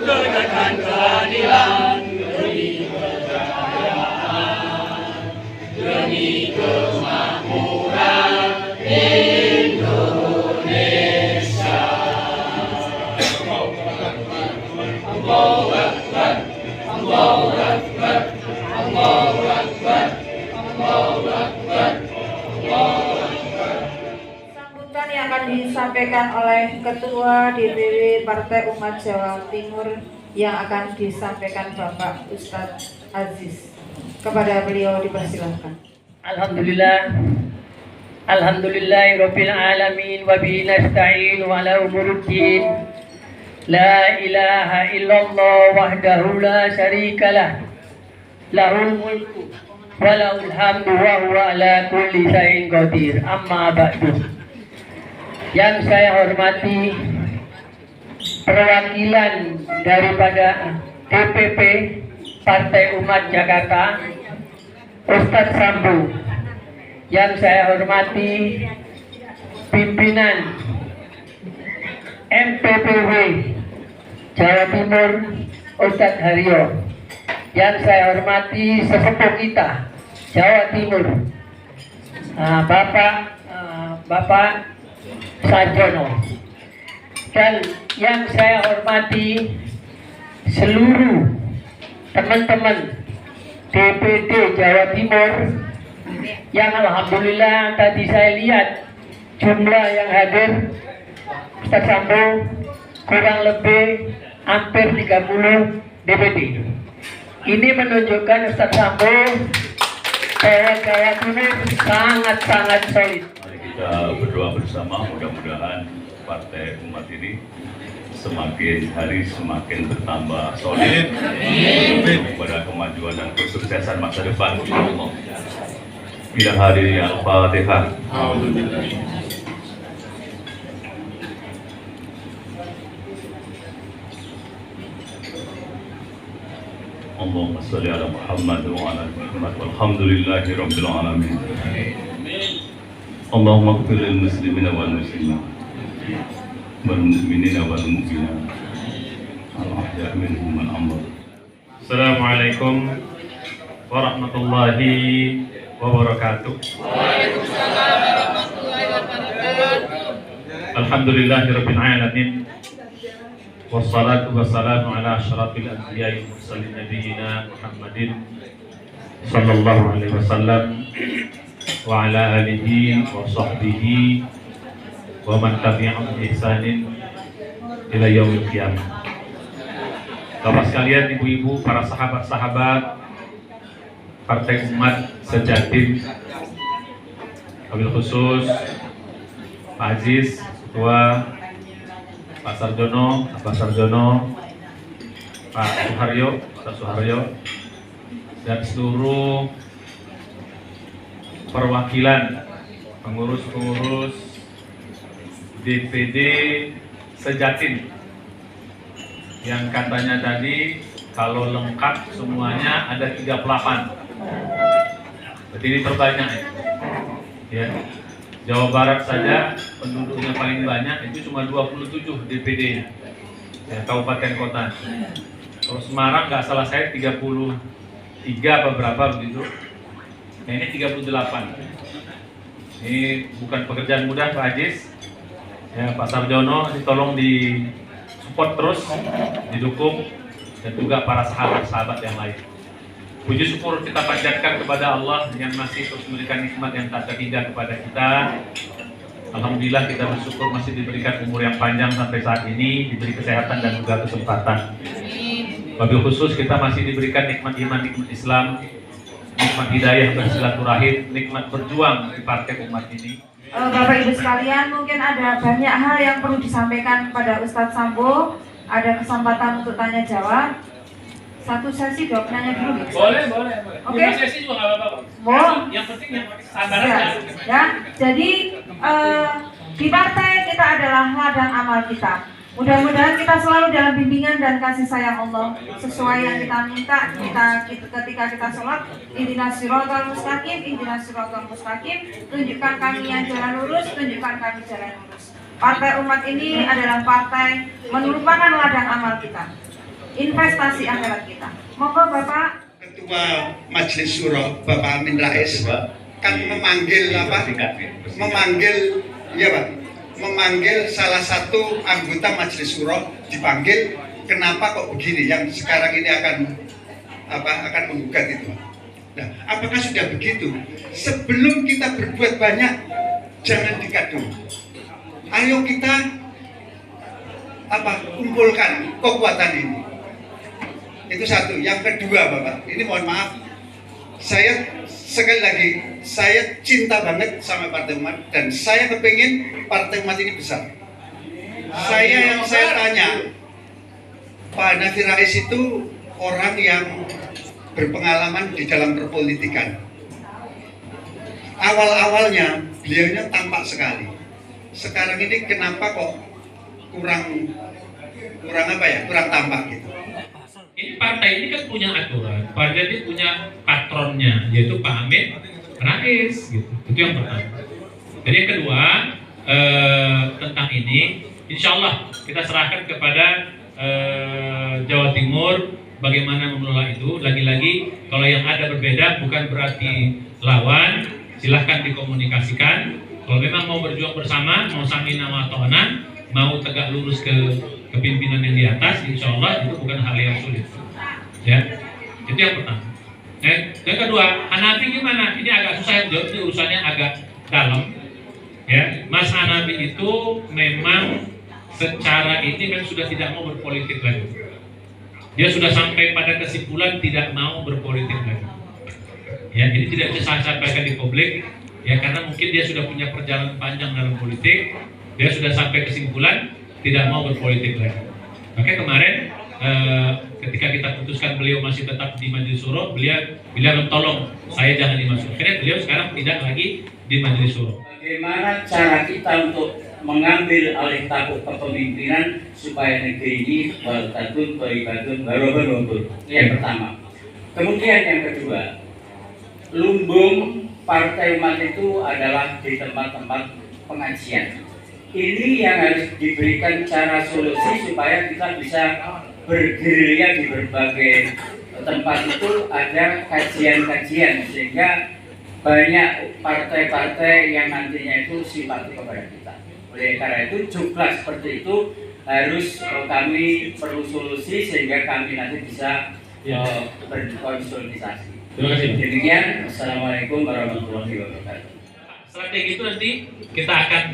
Tegakkan keadilan demi kepercayaan, demi kemakmuran Indonesia. Allahu Akbar, Allahu Akbar, Allahu Akbar, Allahu Akbar, Allahu Akbar. Sambutan yang akan disampaikan oleh Ketua DPW Partai Umat Jawa Timur yang akan disampaikan Bapak Ustadz Aziz. Kepada beliau dipersilahkan. Alhamdulillah. Alhamdulillahirabbil alamin wa bihi nasta'in wa ala umuruddin. La ilaha illallah wahdahu la syarikalah. Lahul mulku wa lahul hamdu wa huwa ala kulli syai'in qadir. Amma ba'du. Yang saya hormati perwakilan daripada DPP Partai Umat Jakarta, Ustadz Sambo. Yang saya hormati pimpinan MPPW Jawa Timur, Ustadz Haryo. Yang saya hormati sesepuh kita Jawa Timur, Bapak Sarjono. Dan yang saya hormati seluruh teman-teman DPD Jawa Timur yang alhamdulillah tadi saya lihat jumlah yang hadir Ustaz Sambo kurang lebih hampir 30 DPD. Ini menunjukkan Ustaz Sambo bahwa Jawa Timur sangat-sangat solid. Mari kita berdoa bersama, mudah-mudahan Partai Umat ini semakin hari semakin bertambah solid kepada kemajuan dan kesuksesan masa depan. Bila hari Al-Fatihah. Allahumma shalli ala Muhammad wa ala ali Muhammad walhamdulillahi rabbil alamin. Allahumma ighfir lil muslimina wal muslimat wal mu'minina wal mu'minat al-ahya'i minhum wal amwat. Assalamualaikum warahmatullahi wabarakatuh. Waalaikumsalam warahmatullahi wabarakatuh. Alhamdulillahirabbil alamin. Wassalatu wassalamu ala asyrafil anbiya'i wal mursalin nabiyina Muhammadin sallallahu alaihi wasallam wa ala alihi wa sahbihi wa man tabi'ahum bi ihsanin ila yaumil qiyamah. Bapak sekalian, ibu-ibu, para sahabat-sahabat Partai Umat Sejatim, wabil khusus Pak Aziz, Ketua, Pak Sarjono, Pak Suharyo, Pak Suharyo, dan seluruh perwakilan pengurus-pengurus DPD Sejatim yang katanya tadi kalau lengkap semuanya ada 38. Berarti ini terbanyak ya. Jawa Barat saja penduduknya paling banyak itu cuma 27 DPD-nya ya, kabupaten kota. Kalau Semarang nggak salah saya 33 beberapa begitu. Nah, ini 38. Ini bukan pekerjaan mudah Pak Aziz. Ya, Pak Sarjono tolong di support terus, didukung, dan juga para sahabat-sahabat yang lain. Puji syukur kita panjatkan kepada Allah yang masih terus memberikan nikmat yang tak terhingga kepada kita. Alhamdulillah kita bersyukur masih diberikan umur yang panjang sampai saat ini, diberi kesehatan dan juga kesempatan. Wabil khusus kita masih diberikan nikmat iman, nikmat Islam, nikmat hidayah bersilaturahim, nikmat berjuang di Partai Umat ini. Bapak Ibu sekalian, mungkin ada banyak hal yang perlu disampaikan kepada Ustadz Sambo. Ada kesempatan untuk tanya jawab. Satu sesi dua penanya dulu gitu. Boleh. Oke. Dua sesi juga nggak apa-apa. Yang penting yang sabar aja. Ya, jadi di partai kita adalah ladang amal kita. Mudah-mudahan kita selalu dalam bimbingan dan kasih sayang Allah sesuai yang kita minta ketika kita sholat. Ihdinas siratal mustaqim, ihdinas siratal mustaqim. Tunjukkan kami yang jalan lurus, tunjukkan kami jalan lurus. Partai Umat ini adalah partai merupakan ladang amal kita, investasi akhirat kita. Monggo Bapak Ketua Majelis Syuro Bapak Amin Rais kan memanggil memanggil salah satu anggota Majelis Syuro, dipanggil, kenapa kok begini, yang sekarang ini akan menggugat itu. Nah, apakah sudah begitu? Sebelum kita berbuat banyak, jangan dikadu. Ayo kita kumpulkan kekuatan ini. Itu satu. Yang kedua, Bapak, ini mohon maaf, saya sekali lagi, saya cinta banget sama Partai Umat dan saya kepingin Partai Umat ini besar. Saya tanya, Pak Hanafi Rais itu orang yang berpengalaman di dalam perpolitikan. Awal-awalnya beliaunya tampak sekali. Sekarang ini kenapa kok kurang tampak gitu? Ini partai ini kan punya aturan, partai ini punya patronnya, yaitu Pak Amin Rais, gitu. Itu yang pertama. Jadi yang kedua, tentang ini, insya Allah kita serahkan kepada Jawa Timur bagaimana mengelola itu. Lagi-lagi kalau yang ada berbeda bukan berarti lawan, silahkan dikomunikasikan. Kalau memang mau berjuang bersama, mau samina wa ta'ana, mau tegak lurus ke kepimpinan yang di atas, insya Allah itu bukan hal yang sulit. Ya, itu yang pertama. Yang kedua, Hanafi gimana? Ini agak susah yang jawab, ini urusannya agak dalam. Ya, Mas Hanafi itu memang secara ini kan sudah tidak mau berpolitik lagi. Dia sudah sampai pada kesimpulan tidak mau berpolitik lagi. Ya, ini tidak bisa saya sampaikan di publik. Ya, karena mungkin dia sudah punya perjalanan panjang dalam politik. Dia sudah sampai kesimpulan tidak mau berpolitik lagi. Oke, kemarin ketika kita putuskan beliau masih tetap di Majelis Syuro, beliau bilang tolong saya jangan dimasukkan. Akhirnya beliau sekarang tidak lagi di Majelis Syuro. Bagaimana cara kita untuk mengambil alih tampuk kepemimpinan supaya negeri ini baltatun, baibatun, barobanun. Yang pertama. Kemudian yang kedua, lumbung Partai Umat itu adalah di tempat-tempat pengajian. Ini yang harus diberikan cara solusi supaya kita bisa bergerilya di berbagai tempat itu ada kajian-kajian sehingga banyak partai-partai yang nantinya itu simpati kepada kita. Oleh karena itu juga seperti itu harus kami perlu solusi sehingga kami nanti bisa berkonsolidasi. Terima kasih. Demikian, Assalamualaikum warahmatullahi wabarakatuh. Strategi itu nanti kita akan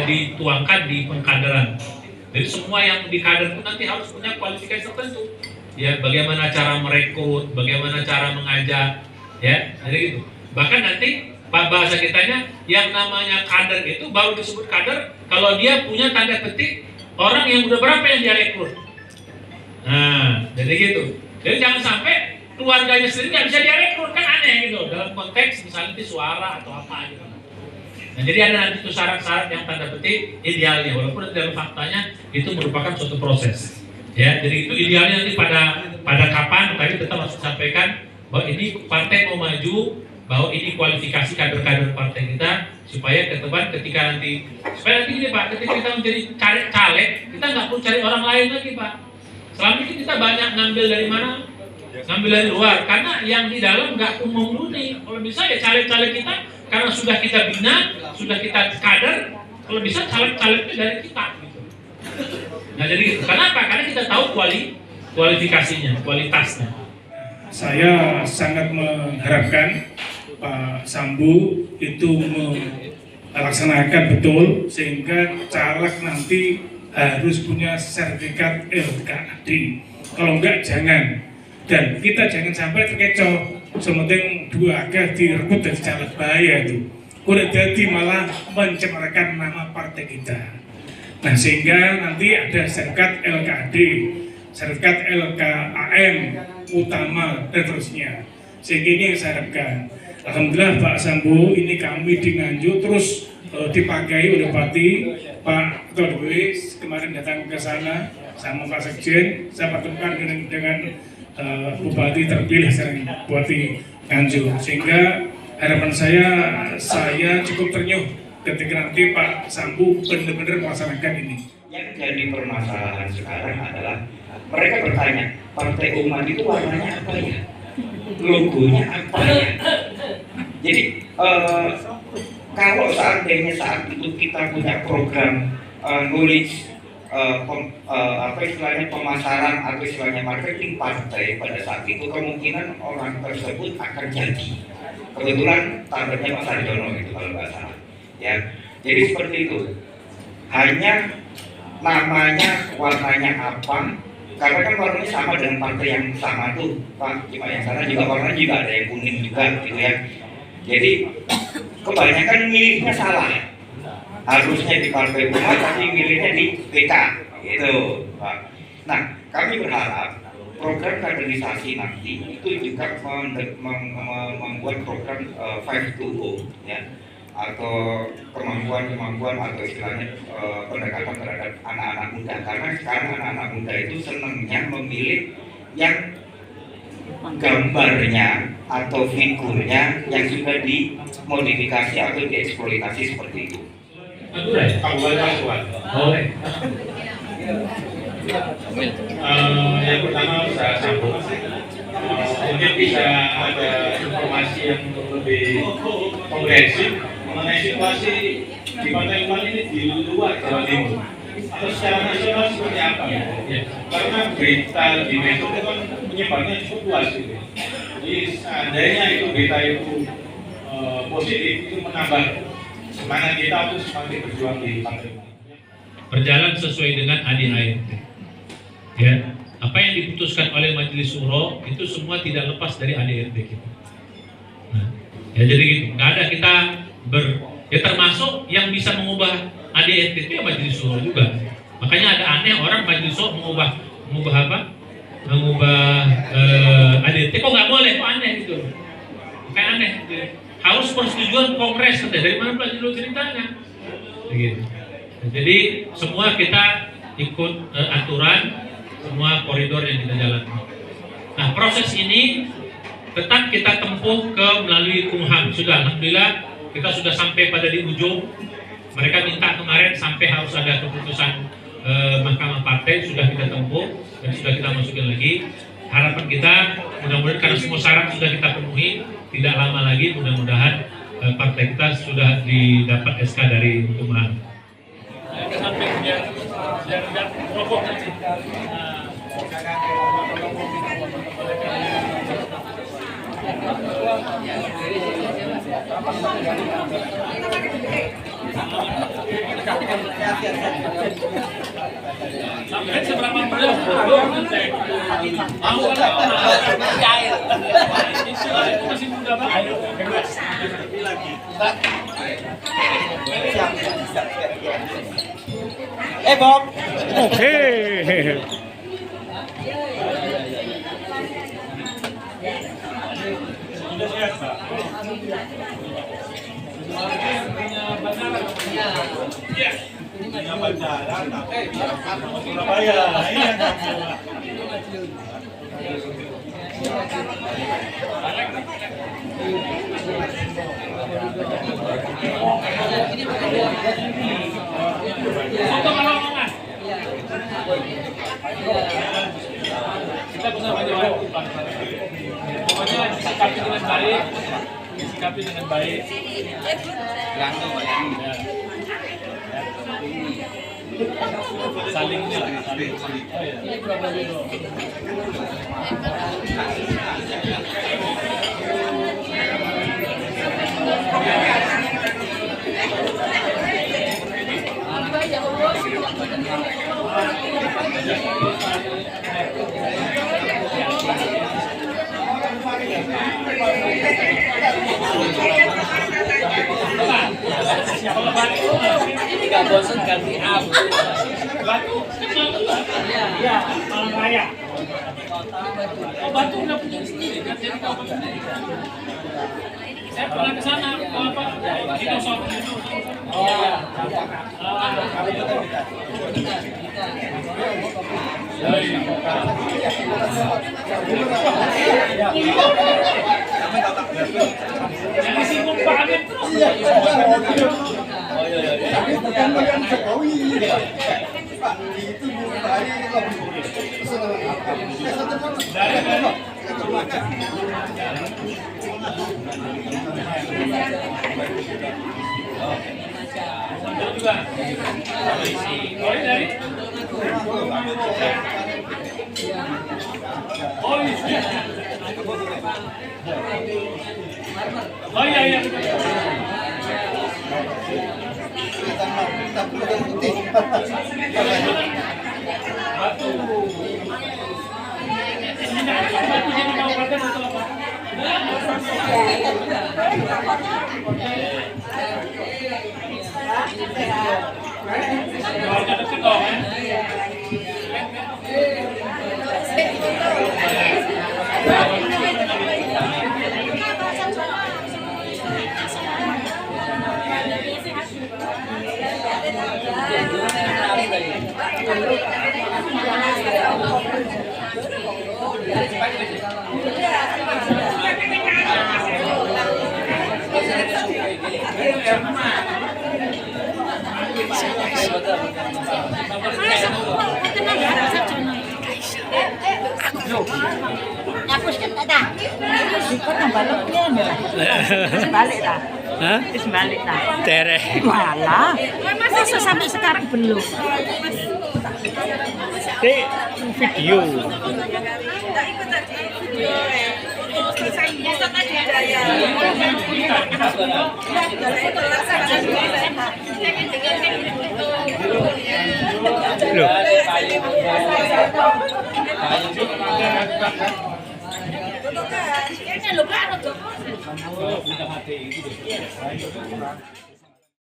dituangkan di pengkaderan. Jadi semua yang di kader itu nanti harus punya kualifikasi tertentu. Ya, bagaimana cara merekrut, bagaimana cara mengajak, ya, jadi gitu. Bahkan nanti bahasa kitanya yang namanya kader itu baru disebut kader kalau dia punya tanda petik orang yang udah berapa yang dia rekrut. Nah, jadi gitu. Jadi jangan sampai keluarganya sendiri nggak bisa dia rekrut, kan aneh gitu. Dalam konteks misalnya itu suara atau apa gitu. Nah, jadi ada nanti itu syarat-syarat yang tanda petik idealnya, walaupun dalam faktanya itu merupakan suatu proses. Ya, jadi itu idealnya nanti pada kapan tadi tetap harus sampaikan bahwa ini partai mau maju, bahwa ini kualifikasi kader-kader partai kita supaya ke depan ketika nanti gini Pak, ketika kita menjadi caleg, kita nggak perlu cari orang lain lagi Pak. Selama ini kita banyak ngambil dari mana? Ngambil dari luar, karena yang di dalam nggak memenuhi. Kalau bisa ya caleg-caleg kita, karena sudah kita bina, sudah kita kader, kalau bisa caleg-calegnya dari kita gitu. Nah jadi gitu. Kenapa? Karena kita tahu kualifikasinya, kualitasnya. Saya sangat mengharapkan Pak Sambu itu melaksanakan betul sehingga caleg nanti harus punya sertifikat LKAD. Kalau enggak jangan. Dan kita jangan sampai terkecoh. Sementing dua agak direbut dari caleg, bahaya itu. Udah jadi malah mencemarkan nama partai kita. Nah sehingga nanti ada sertifikat LKAD, sertifikat LKAM utama dan terusnya. Sehingga ini yang saya harapkan. Alhamdulillah Pak Sambu, ini kami di Nganjuk terus dipakai oleh Bupati. Pak Ketua DPW kemarin datang ke sana sama Pak Sekjen, saya pertemukan dengan Bupati terpilih sekarang, Bupati Nganjuk, sehingga harapan saya cukup ternyuh ketika nanti Pak Sambu benar-benar melaksanakan ini. Yang jadi permasalahan sekarang adalah mereka bertanya, Partai Umat itu warnanya apa ya? Logonya apa ya? Jadi kalau seandainya saat itu kita punya program nulis apa istilahnya pemasaran atau istilahnya marketing partai pada saat itu, kemungkinan orang tersebut akan jadi. Kebetulan tandanya Pak Sarjono itu kalau nggak salah, ya. Jadi seperti itu. Hanya namanya, warnanya apa? Karena kan warnanya sama dengan partai yang sama tuh, Pak. Cuma yang sana juga warnanya juga ada yang kuning juga, gitu ya. Jadi kebanyakan milihnya salah. Harusnya di Partai Umat, tapi milihnya di PK, gitu, Pak. Nah, kami berharap program kaderisasi nanti itu juga membuat program 520, ya, atau kemampuan atau istilahnya pendekatan terhadap anak-anak muda. Karena sekarang anak-anak muda itu senangnya memilih yang gambarnya atau figurnya yang sudah dimodifikasi atau dieksploitasi seperti itu. Yang pertama saya sambung, mungkin bisa ada informasi yang lebih komprehensif mengenai situasi di Partai Umat ini di luar Jawa Timur atau secara nasional seperti apa ya? Karena berita di media itu kan menyebarnya cukup luas gitu. Jadi seandainya itu berita itu positif, itu menambah semangat kita untuk semakin berjuang di Partai Umat. Berjalan sesuai dengan ADART. Ya, apa yang diputuskan oleh Majelis Syuro itu semua tidak lepas dari ADART kita. Nah, ya jadi gitu. Nggak ada kita ya termasuk yang bisa mengubah ADART itu ya Majelis Syuro juga. Makanya ada aneh orang Majelis Syuro mengubah apa? Mengubah ADART kok nggak boleh, kok aneh gitu. Kayak aneh. Gitu. Harus persetujuan Kongres, dari mana pula dulu ceritanya? Begitu. Jadi semua kita ikut aturan, semua koridor yang kita jalankan. Nah, proses ini tetap kita tempuh melalui Kumham. Sudah, alhamdulillah kita sudah sampai pada di ujung. Mereka minta kemarin sampai harus ada keputusan Mahkamah Partai, sudah kita tempuh dan sudah kita masukin lagi. Harapan kita mudah-mudahan karena semua syarat sudah kita penuhi, tidak lama lagi mudah-mudahan partai kita sudah didapat SK dari Kumham. Sampai seberapa bulan mau cair masih muda banget. Bob. Oke. Kita bisa menjawab pokoknya sikapi dengan baik, langsung ya. Saling ini lah, saling. Oh ya. Ini problem dulu. Kalau batu, nggak bosan ganti apa? Batu, ya, Malang Raya. Oh, batu udah punya sendiri, kan jadi kau sendiri. Saya pernah ke sana, apa? Dinosaurus. Oh, Jangan singgung banget terus. Tapi tergantung yang Jokowi. Pak, itu Bu Hari Juga. Oh, dari? Oh, iya. Oh, iya, iya. Batu. Batu jadi kabupaten atau apa? Keluarga dekat dong, kan? Hapuskan tak dah? Ikut nambah lebihnya balik tak? Hah? Balik tak? Tereh. Malah, masa sampai sekarang belum? Video. Loh.